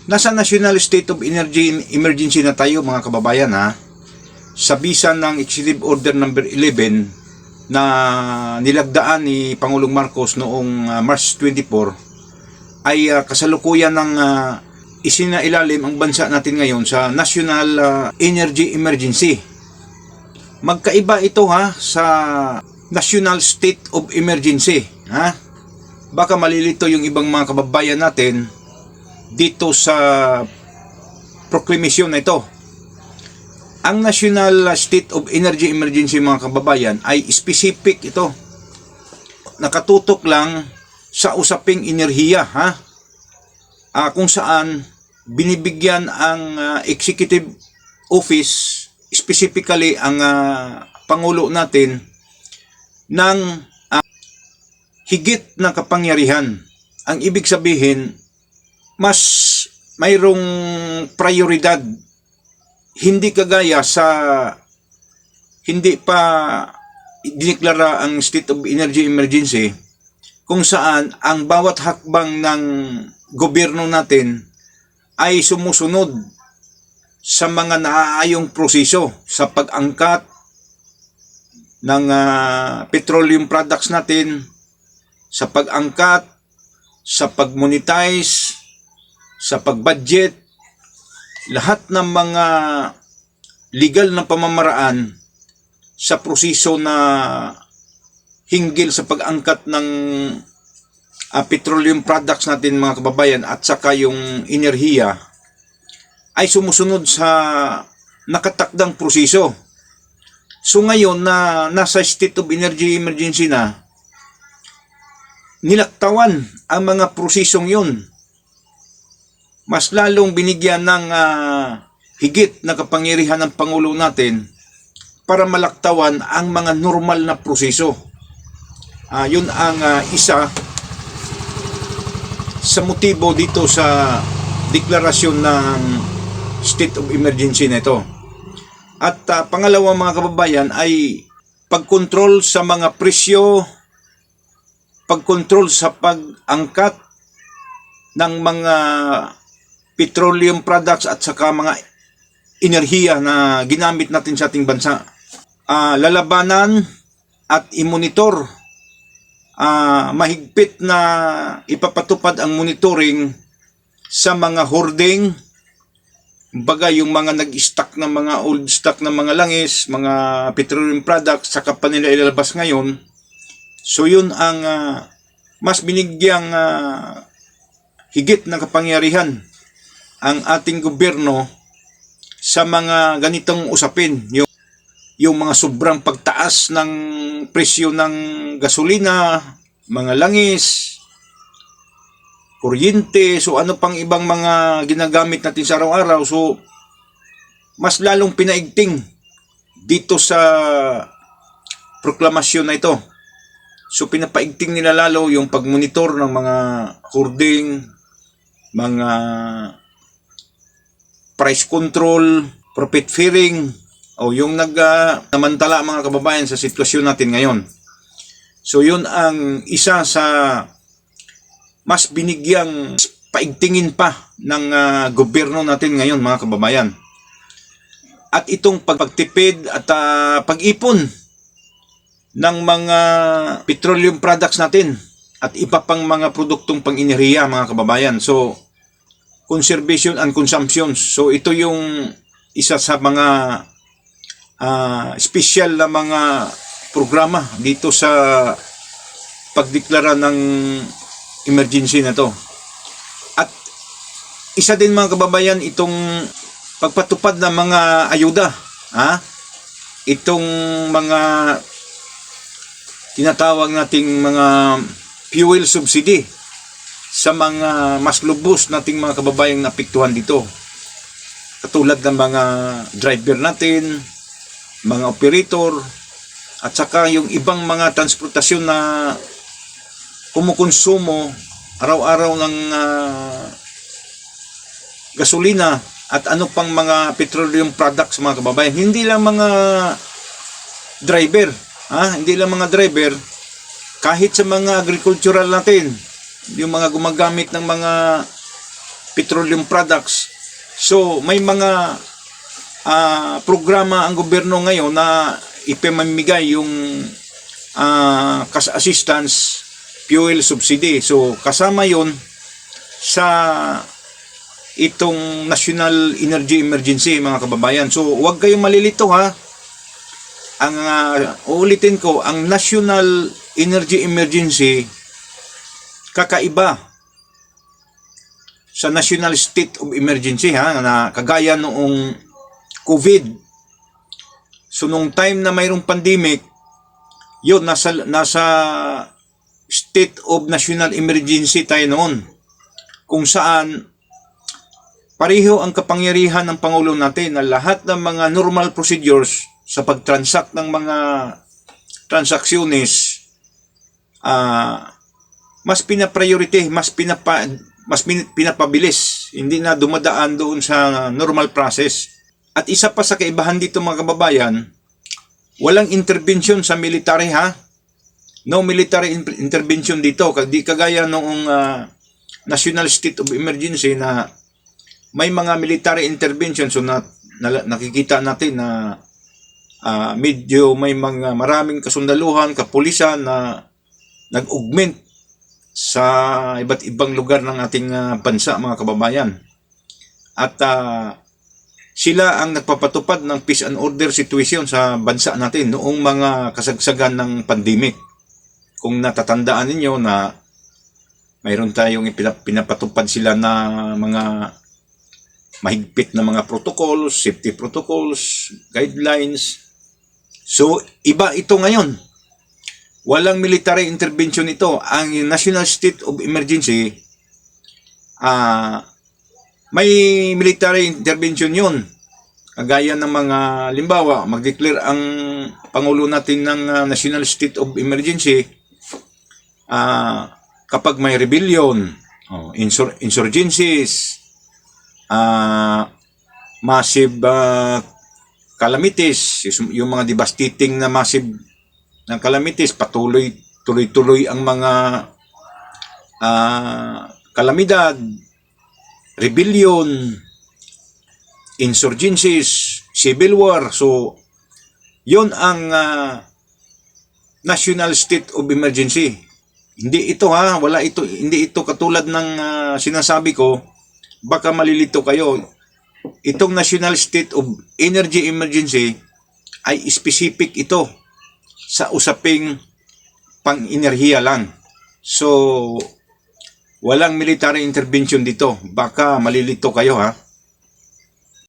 Nasa National State of Energy Emergency na tayo mga kababayan ha. Sa bisa ng Executive Order number 11 na nilagdaan ni Pangulong Marcos noong March 24 ay kasalukuyan ng isinailalim ang bansa natin ngayon sa National Energy Emergency. Magkaiba ito ha sa National State of Emergency ha. Baka malilito yung ibang mga kababayan natin dito sa proclamation na ito. Ang National State of Energy Emergency mga kababayan ay specific ito. Nakatutok lang sa usaping enerhiya ha. Kung saan binibigyan ang executive office, specifically ang Pangulo natin ng higit na kapangyarihan. Ang ibig sabihin, mas mayroong prioridad. Hindi kagaya sa hindi pa dineklara ang State of Energy Emergency kung saan ang bawat hakbang ng gobyerno natin ay sumusunod sa mga naaayong proseso sa pag-angkat ng petroleum products natin, sa pag-angkat, sa pag-monetize, sa pag-budget, lahat ng mga legal na pamamaraan sa proseso na hinggil sa pag-angkat ng petroleum products natin mga kababayan at saka yung enerhiya ay sumusunod sa nakatakdang proseso. So ngayon na nasa state of energy emergency na, nilaktawan ang mga prosesong yun. Mas lalong binigyan ng higit na kapangyarihan ng Pangulo natin para malaktawan ang mga normal na proseso. Yun ang isa sa motibo dito sa deklarasyon ng state of emergency na ito. At pangalawa mga kababayan ay pagkontrol sa mga presyo, pagkontrol sa pag-angkat ng mga petroleum products at saka mga enerhiya na ginamit natin sa ating bansa. Lalabanan at imonitor, mahigpit na ipapatupad ang monitoring sa mga hoarding, bagay yung mga nag-stock ng mga old stock ng mga langis, mga petroleum products, saka pa nila ilalabas ngayon. So yun ang mas binigyang higit na kapangyarihan ang ating gobyerno sa mga ganitong usapin. Yung mga sobrang pagtaas ng presyo ng gasolina, mga langis, kuryente, so ano pang ibang mga ginagamit natin sa araw-araw. So mas lalong pinaigting dito sa proklamasyon na ito. So pinapaigting nila lalo yung pagmonitor ng mga hoarding, mga price control, profit fearing, o yung namantala mga kababayan sa sitwasyon natin ngayon. So yun ang isa sa mas binigyang paigtingin pa ng gobyerno natin ngayon mga kababayan. At itong pagtipid at pag-ipon ng mga petroleum products natin at iba pang mga produktong pang-enerhiya mga kababayan. So conservation and consumption. So ito yung isa sa mga special na mga programa dito sa pagdeklara ng emergency na to. At isa din mga kababayan itong pagpatupad ng mga ayuda. Itong mga tinatawag nating mga fuel subsidy sa mga mas lubos nating mga kababayang naapektuhan dito. Katulad ng mga driver natin, mga operator, at saka yung ibang mga transportasyon na kumukonsumo araw-araw ng gasolina at ano pang mga petroleum products mga kababayan. Hindi lang mga driver, hindi lang mga driver, kahit sa mga agricultural natin, yung mga gumagamit ng mga petroleum products. So may mga programa ang gobyerno ngayon na ipamamigay yung cash assistance, fuel subsidy. So kasama yon sa itong National Energy Emergency, mga kababayan. So huwag kayong malilito ha. Ang uulitin ko, ang National Energy Emergency kakaiba sa National State of Emergency ha, na kagaya noong COVID. So nung time na mayroong pandemic, yun nasa State of National Emergency tayo noon, kung saan pareho ang kapangyarihan ng Pangulo natin na lahat ng mga normal procedures sa pag-transact ng mga transaksyones, mas pinapriority, mas pinapabilis, hindi na dumadaan doon sa normal process. At isa pa sa kaibahan dito, mga kababayan, walang intervention sa military ha. No military intervention dito, di kagaya noong National State of Emergency na may mga military intervention. So nakikita natin na medyo may mga maraming kasundaluhan, kapulisan na nag-augment sa iba't ibang lugar ng ating bansa, mga kababayan. At sila ang nagpapatupad ng peace and order situation sa bansa natin noong mga kasagsagan ng pandemic. Kung natatandaan ninyo na mayroon tayong pinapatupad sila na mga mahigpit na mga protocols, safety protocols, guidelines. So, iba ito ngayon. Walang military intervention ito. Ang National State of Emergency, may military intervention yun. Kagaya ng mga, limbawa, mag-declare ang Pangulo natin ng National State of Emergency kapag may rebellion, insurgencies, massive calamities, yung mga devastating na massive na calamities, tuloy-tuloy ang mga kalamidad, rebellion, insurgencies, civil war. So yon ang National State of Emergency. Hindi ito ha, hindi ito katulad ng sinasabi ko. Baka malilito kayo. Itong National State of Energy Emergency ay specific ito sa usaping pang-enerhiya lang. So walang military intervention dito. Baka malilito kayo ha.